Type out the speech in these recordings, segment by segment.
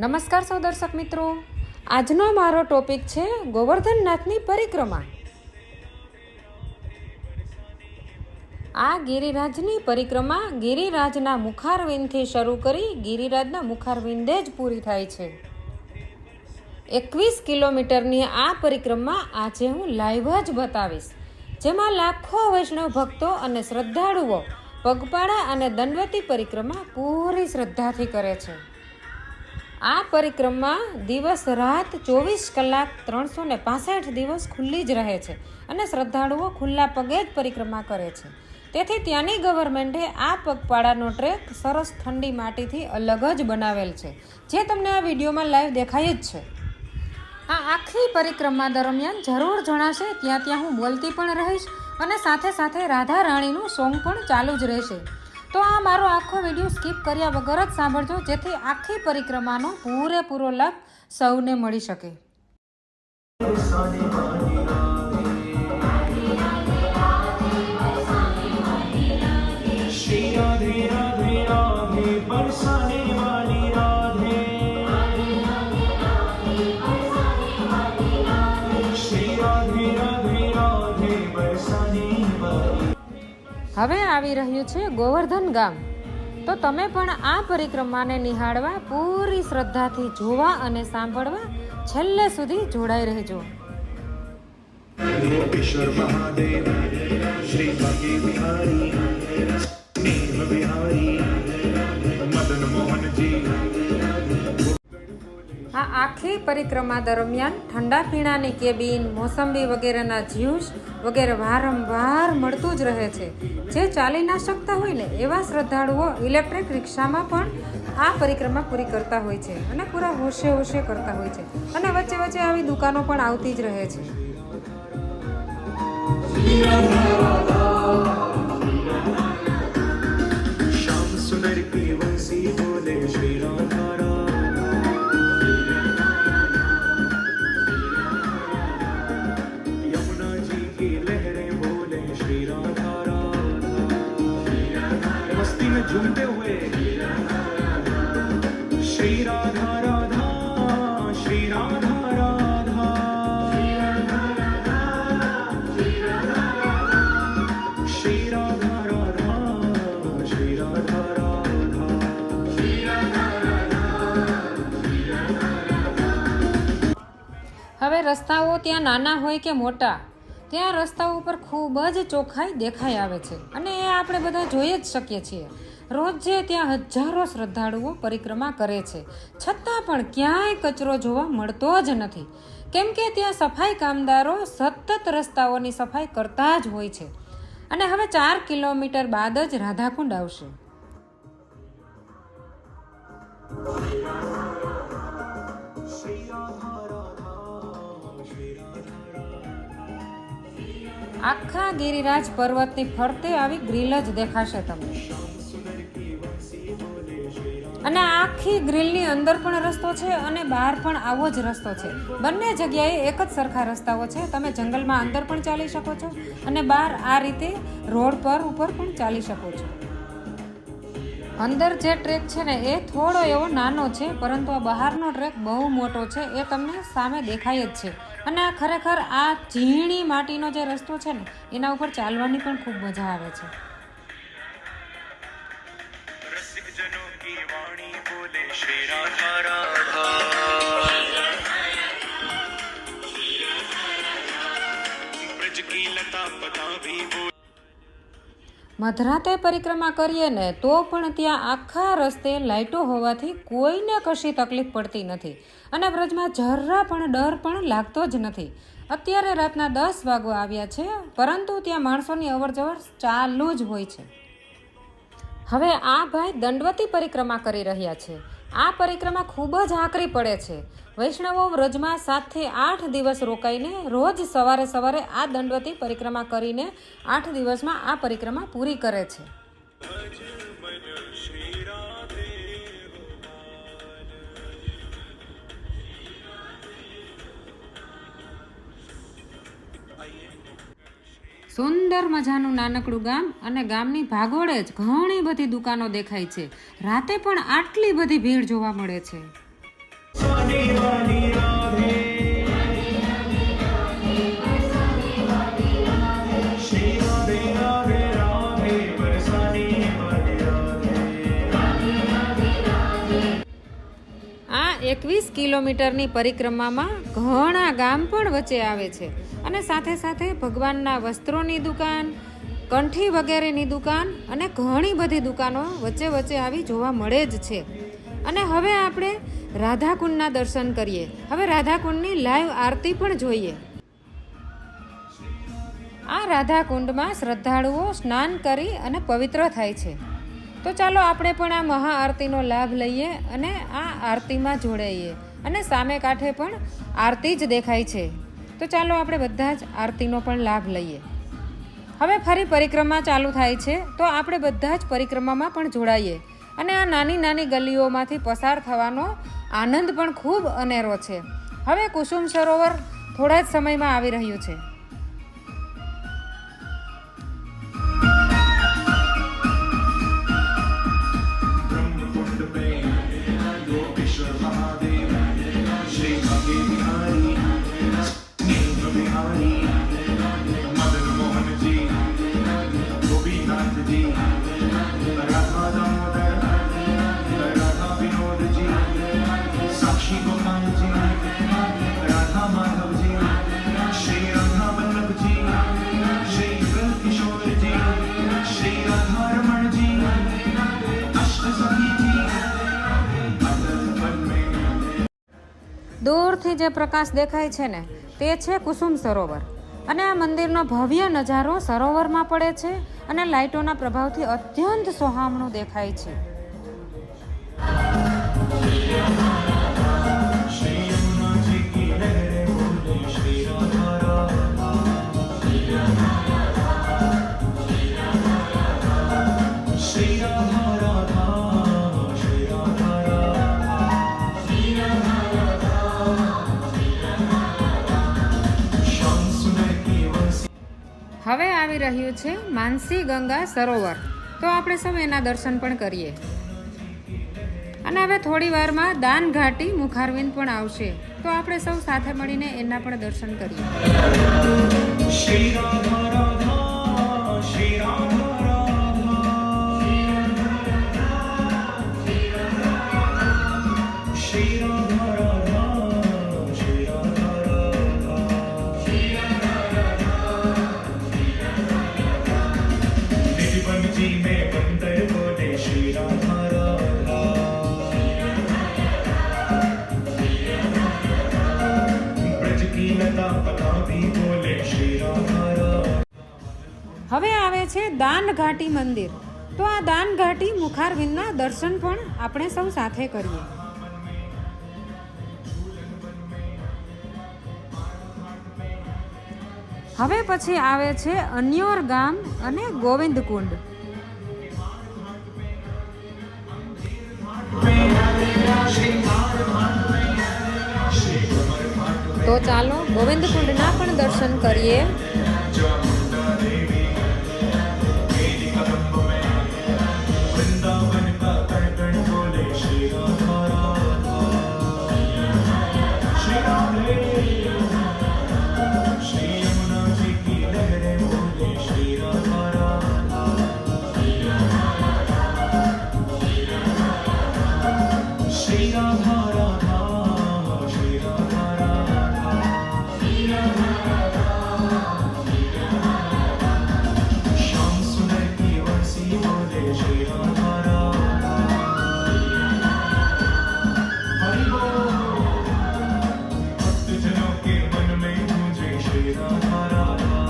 નમસ્કાર સૌ દર્શક મિત્રો, આજનો મારો ટોપિક છે ગોવર્ધનનાથની પરિક્રમા. આ ગિરિરાજની પરિક્રમા ગિરિરાજના મુખારવિંદથી શરૂ કરી ગિરિરાજના મુખારવિંદે જ પૂરી થાય છે. 21 કિલોમીટરની આ પરિક્રમા આજે હું લાઈવ જ બતાવીશ, જેમાં લાખો વૈષ્ણવ ભક્તો અને શ્રદ્ધાળુઓ પગપાળા અને દંડવતી પરિક્રમા પૂરી શ્રદ્ધાથી કરે છે. આ પરિક્રમા દિવસ રાત 24 કલાક 365 દિવસ ખુલ્લી જ રહે છે અને શ્રદ્ધાળુઓ ખુલ્લા પગે જ પરિક્રમા કરે છે. તેથી ત્યાંની ગવર્મેન્ટે આ પગપાળાનો ટ્રેક સરસ ઠંડી માટીથી અલગ જ બનાવેલ છે, જે તમને આ વિડીયોમાં લાઈવ દેખાય જ છે. આ આખી પરિક્રમા દરમિયાન જરૂર જણાશે ત્યાં હું બોલતી પણ રહીશ અને સાથે સાથે રાધા રાણીનું સોંગ પણ ચાલુ જ રહેશે. તો આ મારો આખો વિડીયો સ્કીપ કર્યા વગર જ સાંભળજો, જેથી આખી પરિક્રમાનો પૂરેપૂરો લાભ સૌને મળી શકે. હવે આવી રહ્યું છે ગોવર્ધન ગામ. તો તમે પણ આ પરિક્રમાને નિહાળવા પૂરી શ્રદ્ધાથી જોવા અને સાંભળવા છેલ્લે સુધી જોડાઈ રહેજો. આ આખી પરિક્રમા દરમિયાન ઠંડા પીણાની કેબિન, મોસંબી વગેરેના જ્યુસ વગેરે વારંવાર મળતું જ રહે છે. જે ચાલી ના શકતા હોય ને એવા શ્રદ્ધાળુઓ ઇલેક્ટ્રિક રિક્ષામાં પણ આ પરિક્રમા પૂરી કરતા હોય છે અને પૂરા હોશે હોશે કરતા હોય છે. અને વચ્ચે વચ્ચે આવી દુકાનો પણ આવતી જ રહે છે. झूमते हुए श्री राधा राधा श्री राधा राधा श्री राधा राधा श्री राधा राधा. હવે રસ્તાઓ ત્યાં નાના હોય કે મોટા, ત્યાં રસ્તાઓ ઉપર ખૂબ જ ચોખ્ખાઈ દેખાઈ આવે છે અને એ આપણે બધા જોઈ જ શકીએ છીએ. રોજે ત્યાં હજારો શ્રદ્ધાળુઓ પરિક્રમા કરે છે, છતાં પણ ક્યાંય કચરો જોવા મળતો જ નથી, કેમ કે ત્યાં સફાઈ કામદારો સતત રસ્તાઓની સફાઈ કરતા જ હોય છે. અને હવે 4 કિલોમીટર બાદ જ રાધાકુંડ આવશે. આખા ગિરિરાજ પર્વતની ફરતે આવી ગ્રીલ જ દેખાશે તમને. અને આખી ગ્રીલની અંદર પણ રસ્તો છે અને બહાર પણ આવો જ રસ્તો છે. બંને જગ્યાએ એક જ સરખા રસ્તાઓ છે. તમે જંગલમાં અંદર પણ ચાલી શકો છો અને બહાર આ રીતે રોડ પર ઉપર પણ ચાલી શકો છો. અંદર જે ટ્રેક છે ને એ થોડો એવો નાનો છે, પરંતુ આ બહારનો ટ્રેક બહુ મોટો છે, એ તમને સામે દેખાય જ છે. અને આ ખરેખર આ ઝીણી માટીનો જે રસ્તો છે ને એના ઉપર ચાલવાની પણ ખૂબ મજા આવે છે. મધરાતે પરિક્રમા કરીએ ને તો પણ ત્યાં આખા રસ્તે લાઇટો હોવાથી કોઈને કશી તકલીફ પડતી નથી અને બ્રજમાં જરા પણ ડર પણ લાગતો જ નથી. અત્યારે રાતના 10 વાગવા આવ્યા છે, પરંતુ ત્યાં માણસોની અવરજવર ચાલુ જ હોય છે. હવે આ ભાઈ દંડવતી પરિક્રમા કરી રહ્યા છે. આ પરિક્રમા ખૂબ જ આકરી પડે છે. વૈષ્ણવો વ્રજમાં 7 થી 8 દિવસ રોકાઈને રોજ સવારે સવારે આ દંડવતી પરિક્રમા કરીને 8 દિવસમાં આ પરિક્રમા પૂરી કરે છે. સુંદર મજાનું નાનકડું ગામ અને ગામની ભાગોળે જ ઘણી બધી દુકાનો દેખાય છે. રાતે પણ આટલી બધી ભીડ જોવા મળે છે. बरसाने वाली राधे श्री राधे राधे राधे बरसाने वाली राधे આ 21 કિલોમીટરની પરિક્રમામાં ઘણા ગામ પણ વચ્ચે આવે છે અને સાથે સાથે ભગવાનના વસ્ત્રોની દુકાન, કંઠી વગેરેની દુકાન અને ઘણી બધી દુકાનો વચ્ચે વચ્ચે આવી જોવા મળે જ છે. અને હવે આપણે રાધાકુંડના દર્શન કરીએ. હવે રાધાકુંડની લાઈવ આરતી પણ જોઈએ. આ રાધાકુંડમાં શ્રદ્ધાળુઓ સ્નાન કરી અને પવિત્ર થાય છે. તો ચાલો આપણે પણ આ મહાઆરતીનો લાભ લઈએ અને આ આરતીમાં જોડાઈએ. અને સામે કાંઠે પણ આરતી જ દેખાય છે. તો ચાલો આપણે બધા જ આરતીનો પણ લાભ લઈએ. હવે ફરી પરિક્રમા ચાલુ થાય છે, તો આપણે બધા જ પરિક્રમામાં પણ જોડાઈએ. અને આ નાની નાની ગલીઓમાંથી પસાર થવાનો આનંદ પણ ખૂબ અનેરો છે. હવે કુસુમ સરોવર થોડા જ સમયમાં આવી રહ્યું છે. ब्रह्मकुंड पे गोपेश्वर महादेव श्री खगे बिहारी स्नेह बिहारी मदन मोहन जी गोपीनाथ जी राधा दामोदर राधा विनोद जी साक्षी गोपाल जी राधा माधव जी श्री राधा वल्लभ जी श्री ब्रज किशोर जी श्री राधा रमण जी દૂરથી જે પ્રકાશ દેખાય છે ને તે છે કુસુમ સરોવર. અને આ મંદિરનો ભવ્ય નજારો સરોવરમાં પડે છે અને લાઇટોના પ્રભાવથી અત્યંત સોહામણું દેખાય છે. श्री यमुना जी की लहरें बोले श्री राधा राधा श्री राधा राधा श्री राधा राधा श्याम सुंदर की वंशी હવે આવી રહ્યું છે માનસી ગંગા સરોવર. તો આપણે સૌ એના દર્શન પણ કરીએ. અને હવે થોડી વારમાં દાન ઘાટી મુખારવિંદ પણ આવશે, તો આપણે સૌ સાથે મળીને એના પણ દર્શન કરીએ. श्री राधा राधा श्री राधा राधा श्री राधा राधा श्री राधा राधा निधिवन जी में बंदर बोले श्री राधा राधा ब्रज की लता पता भी बोले श्री राधा राधा હવે આવે છે દાન ઘાટી મંદિર. તો આ દાન ઘાટી મુખારવિંદના દર્શન પણ આપણે સૌ સાથે કરીએ. હવે પછી આવે છે અન્યોર ગામ અને ગોવિંદ કુંડ. તો ચાલો ગોવિંદ કુંડના પણ દર્શન કરીએ. चामुंडा देवी मेरी कदम में वृंदावन का कण बोले श्री राधा राधा श्री राधे श्री यमुना जी की लहरें बोले श्री राधा राधा श्री राधा राधा श्री राधा राधा श्याम सुंदर की वंशी बोले श्री राधा राधा हरि बोल भक्तजनों के मन में गूंजे श्री राधा राधा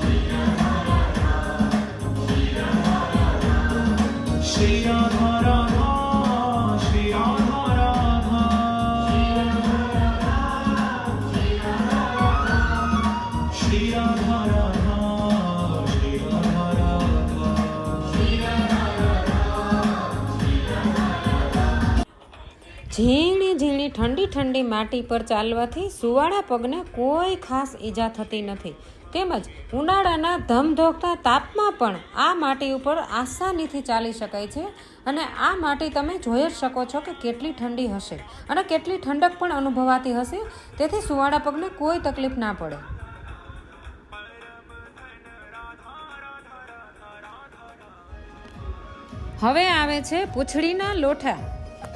श्री राधा राधा श्री राधा राधा श्री राधा राधा श्री राधा राधा ઝીણી ઝીણી ઠંડી ઠંડી માટી પર ચાલવાથી સુવાળા પગને કોઈ ખાસ ઈજા થતી નથી. તેમજ ઉનાળાના ધમધોકતા તાપમાં પણ આ માટી ઉપર આસાનીથી ચાલી શકાય છે. અને આ માટી તમે જોઈ જ શકો છો કે કેટલી ઠંડી હશે અને કેટલી ઠંડક પણ અનુભવાતી હશે. તેથી સુવાળા પગને કોઈ તકલીફ ના પડે. હવે આવે છે પૂંછડીના લોઠા.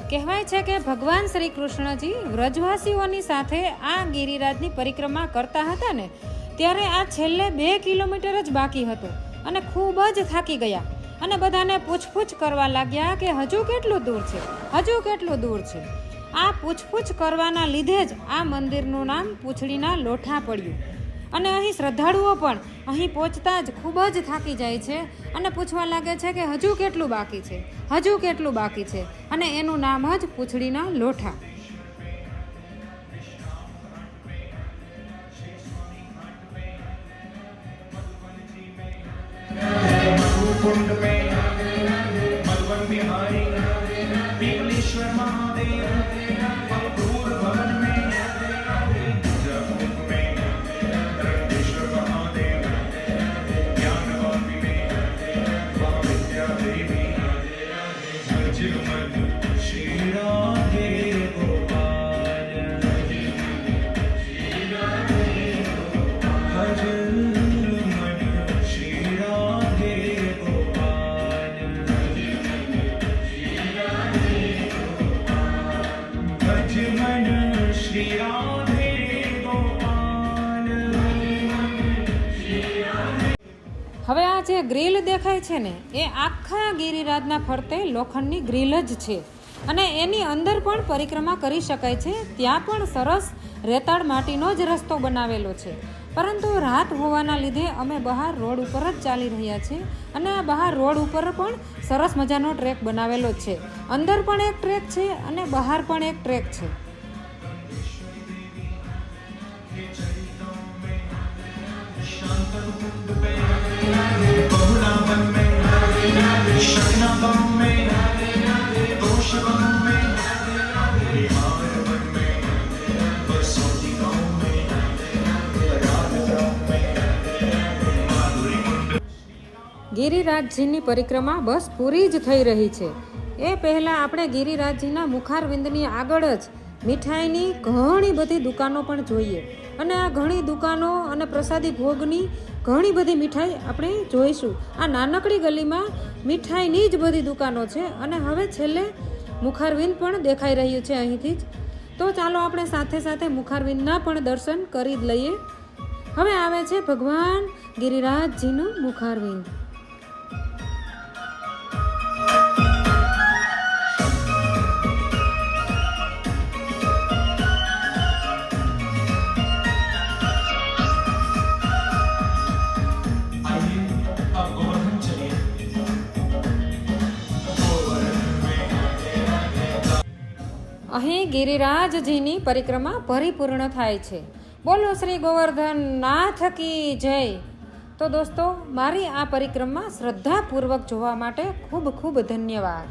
કહેવાય છે કે ભગવાન શ્રી કૃષ્ણજી વ્રજવાસીઓની સાથે આ ગિરિરાજની પરિક્રમા કરતા હતા ને, ત્યારે આ છેલ્લે 2 કિલોમીટર જ બાકી હતું અને ખૂબ જ થાકી ગયા અને બધાને પૂછપૂછ કરવા લાગ્યા કે હજુ કેટલું દૂર છે, હજુ કેટલું દૂર છે. આ પૂછપૂછ કરવાના લીધે જ આ મંદિરનું નામ પૂંછડીના લોઠા પડ્યું. અને અહીં શ્રદ્ધાળુઓ પણ અહીં પહોંચતા જ ખૂબ જ થાકી જાય છે અને પૂછવા લાગે છે કે હજુ કેટલું બાકી છે, હજુ કેટલું બાકી છે. અને એનું નામ જ પૂંછડીના લોઠા. कुंड में मधुवन बिहारी पीपलेश्वर महादेव अक्रूर भवन में जगमुख में रंगेश्वर महादेव ज्ञानवापी में महाविद्या देवी भजमन श्री राधे गोपाल भजमन श्री राधे श्री राधे गोपाल. હવે આ જે ગ્રીલ દેખાય છે ને, એ આખા ગિરિરાજના ફરતે લોખંડની ગ્રીલ જ છે અને એની અંદર પણ પરિક્રમા કરી શકાય છે. ત્યાં પણ સરસ રેતાળ માટીનો જ રસ્તો બનાવેલો છે. પરંતુ રાત હોવાના લીધે અમે બહાર રોડ ઉપર જ ચાલી રહ્યા છીએ અને આ બહાર રોડ ઉપર પણ સરસ મજાનો ટ્રેક બનાવેલો છે. અંદર પણ એક ટ્રેક છે અને બહાર પણ એક ટ્રેક છે. ગિરિરાજજીની પરિક્રમા બસ પૂરી જ થઈ રહી છે. એ પહેલાં આપણે ગિરિરાજજીના મુખારવિંદની આગળ જ મીઠાઈની ઘણી બધી દુકાનો પણ જોઈએ અને આ ઘણી દુકાનો અને પ્રસાદી ભોગની ઘણી બધી મીઠાઈ આપણે જોઈશું. આ નાનકડી ગલીમાં મીઠાઈની જ બધી દુકાનો છે અને હવે છેલ્લે મુખારવિંદ પણ દેખાઈ રહ્યું છે અહીંથી જ. તો ચાલો આપણે સાથે સાથે મુખારવિંદના પણ દર્શન કરી જ લઈએ. હવે આવે છે ભગવાન ગિરિરાજજીનું મુખારવિંદ. અહીં ગિરિરાજજીની પરિક્રમા પરિપૂર્ણ થાય છે. બોલો શ્રી ગોવર્ધન નાથ કી જય. તો દોસ્તો, મારી આ પરિક્રમા શ્રદ્ધાપૂર્વક જોવા માટે ખૂબ ખૂબ ધન્યવાદ.